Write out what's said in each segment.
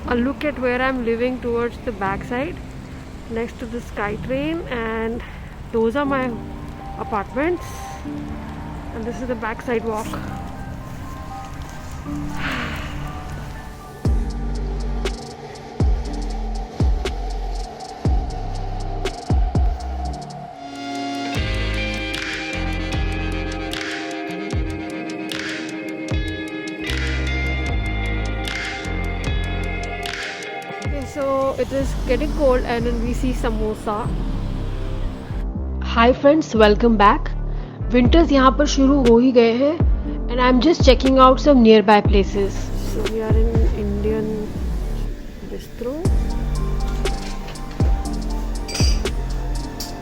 a look at where I'm living towards the backside, next to the SkyTrain, and those are my apartments. And this is the backside walk. So it is getting cold and then we see samosa. Hi friends, welcome back. Winters यहाँ पर शुरू हो ही गए हैं and I'm just checking out some nearby places. So we are in Indian bistro.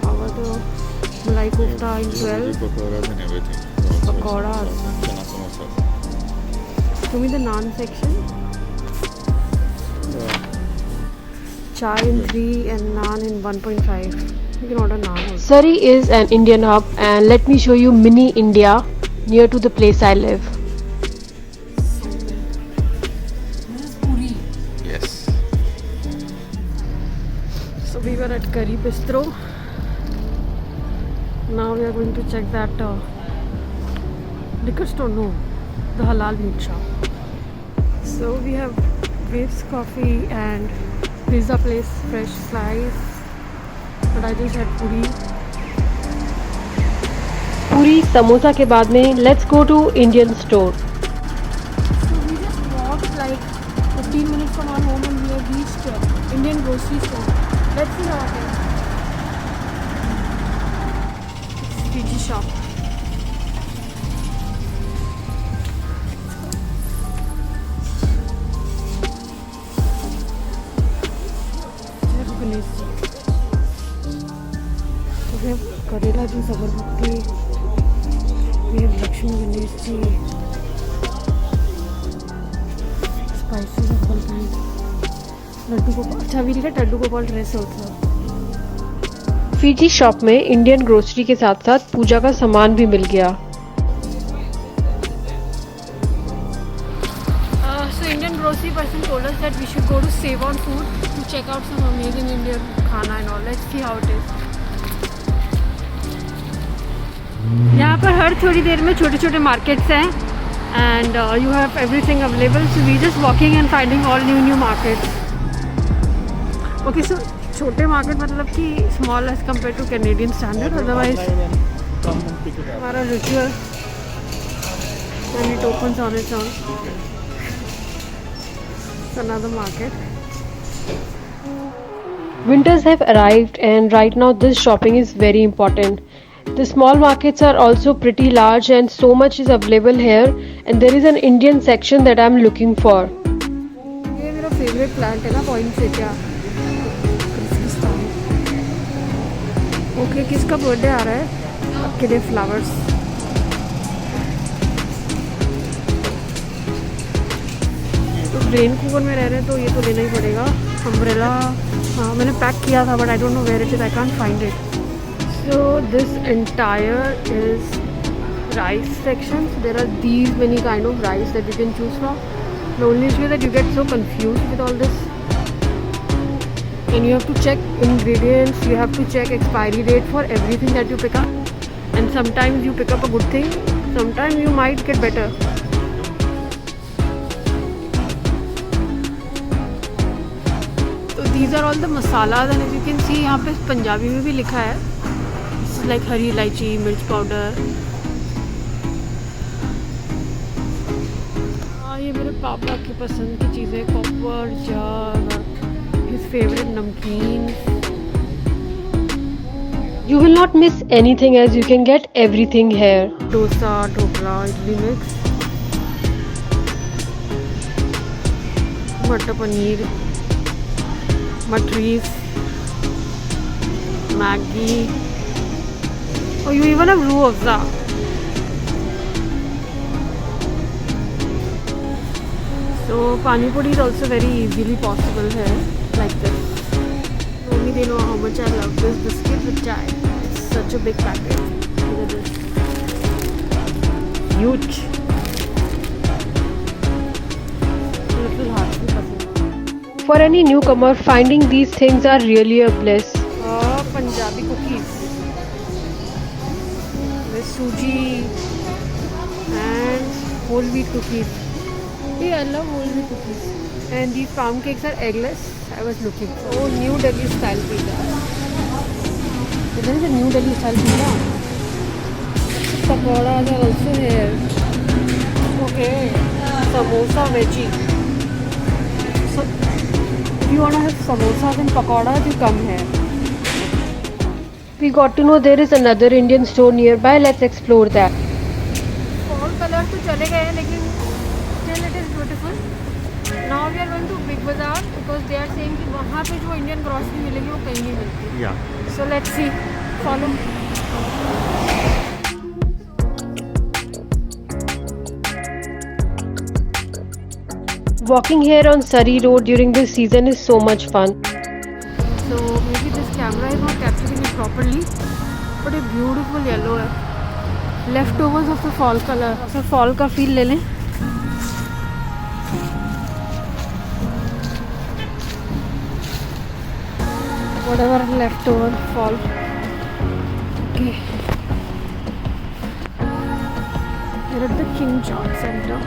How are the malai kofta in 12? Pakoras and everything. Pakoras. Chana samosa. Show me the naan section. Chai in 3 and naan in 1.5. You can order naan also. Surrey is an Indian hub and let me show you mini India near to the place I live. Yes. So we were at Curry Bistro. Now we are going to check that liquor store, no, the halal meat shop. So we have Waves Coffee and pizza place, fresh slice, but I just had puri. Puri samosa के बाद में let's go to Indian store. So we just walked like 15 minutes from our home and we have reached Indian grocery store. Let's see how it is. It's Fiji shop. Ganesh ji तो we have karela juice agarbatti, we have Lakshmi Ganesh ji, spices apple pie, Laddu Gopal. अच्छा we need Laddu Gopal dress also. Fiji shop में Indian grocery के साथ साथ पूजा का सामान भी मिल गया. So Indian grocery person told us that we should go to Save On Food to check out some amazing Indian khana and all. Let's see how it is. यहाँ पर हर थोड़ी देर में छोटे छोटे मार्केट्स हैं and you have everything available. So we just walking and finding all new markets. Okay, so छोटे market मतलब कि small as compared to Canadian standard. Otherwise हमारा ritual and it opens on its own. Another market. Winters have arrived and right now this shopping is very important. The small markets are also pretty large and so much is available here and there is an Indian section that I am looking for. ये मेरा favorite plant है ना point से क्या? Okay, किसका birthday आ रहा है? आपके लिए flowers. रेन कूवर में रह रहे हैं तो ये तो लेना ही पड़ेगा. अम्ब्रेला हाँ मैंने पैक किया था but I don't know where it is, I can't find it. So this entire is rice section. There are these many kind of rice that you can choose from. The only issue that you get so confused with all this and you have to check ingredients, you have to check expiry date for everything that you pick up and sometimes you pick up a good thing, sometimes you might get better. These are all the masalas and as you can see यहाँ पे पंजाबी में भी लिखा है. This is like हरी इलायची, मिर्च powder. हाँ ये मेरे पापा की पसंद की चीज़ें, कॉपर जग, his favorite नमकीन. You will not miss anything as you can get everything here. Dosa, dhokla, idli mix, मटर paneer, Matris, Maggi. Oh, you even have Ruh Afza. So Pani Puri is also very easily possible here, like this. Only they know how much I love this biscuit with chai. It's such a big packet. Look at this. Huge. Little hard to For any newcomer, finding these things are really a bliss. Punjabi cookies with suji and whole wheat cookies. Hey, I love whole wheat cookies. And these pound cakes are eggless. I was looking for. Oh, New Delhi style pizza. So there is a New Delhi style pizza. Pakoras are also here. Okay. Samosa veggie. So if you want to have samosas and pakoras, you come here. We got to know there is another Indian store nearby. Let's explore that. Fall colors तो चले गए हैं लेकिन still it is beautiful. Now we are going to Big Bazaar because they are saying कि वहाँ पे जो Indian grocery मिलेगी वो कहीं नहीं मिलती. Yeah. So let's see. Follow. Walking here on Surrey Road during this season is so much fun. So maybe this camera is not capturing it properly, but a beautiful yellow है. Leftovers of the fall color. So fall का feel ले लें. Whatever leftover fall. Okay. We're at the King George Center.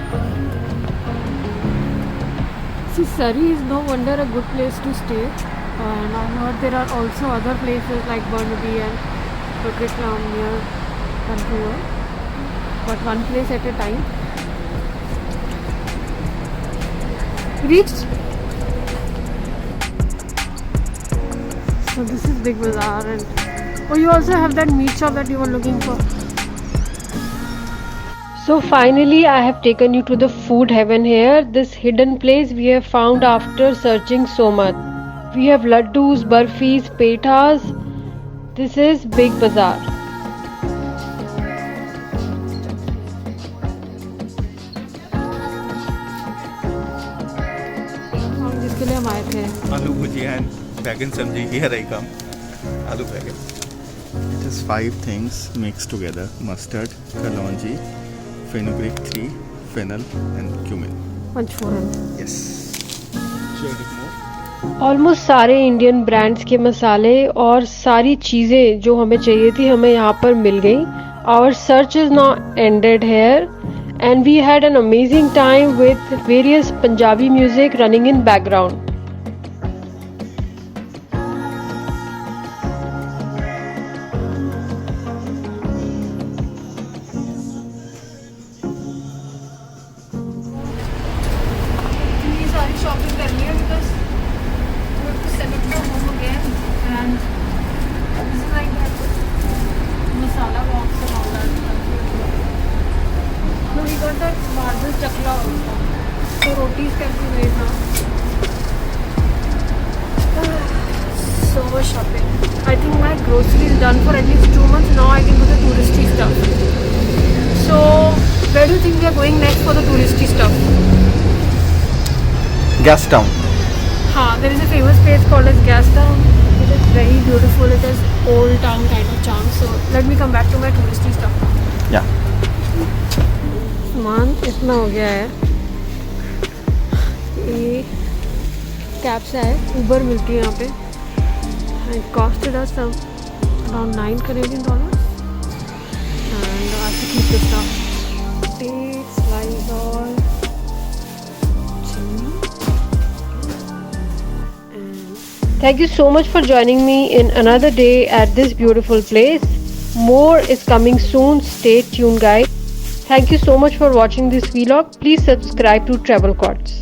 See, Surrey is no wonder a good place to stay. And I heard there are also other places like Burnaby and Bukitlam near Vancouver. But one place at a time. Reached. So this is Big Bazaar and oh, you also have that meat shop that you were looking for. So finally I have taken you to the food heaven here. This hidden place we have found after searching so much. We have laddus, barfis, pethas. This is Big Bazaar. जिसके लिए हम आए थे. Aloo bhujia and bagan sabji. Here I come. Aloo bagan. It is 5 things mixed together: mustard, kalonji, fenugreek 3, fennel, and cumin. Panchforan. Yes. Should I take more? Almost सारे Indian brands के मसाले और सारी चीज़ें जो हमें चाहिए थी हमें यहाँ पर मिल गई. Our search is not ended here and we had an amazing time with various Punjabi music running in background. इतनी सारी शॉपिंग करनी है because we have to set up the home again and this is like that masala box and all that stuff. So we got that marble chakla also. So rotis can be made now. So much shopping. I think my grocery is done for at least 2 months. Now I can do the touristy stuff. So where do you think we are going next for the touristy stuff? Gastown. There is a famous place called as Gastown. It is very beautiful. It has old town kind of charm. So let me come back to my touristy stuff. Yeah. सामान इतना हो गया है. ये cab से है. उबर मिलती है यहाँ पे. It costed us around $9 Canadian. And I have to keep this stuff. Dates, Lysol, chimney. Thank you so much for joining me in another day at this beautiful place. More is coming soon. Stay tuned, guys. Thank you so much for watching this vlog. Please subscribe to Travel Chords.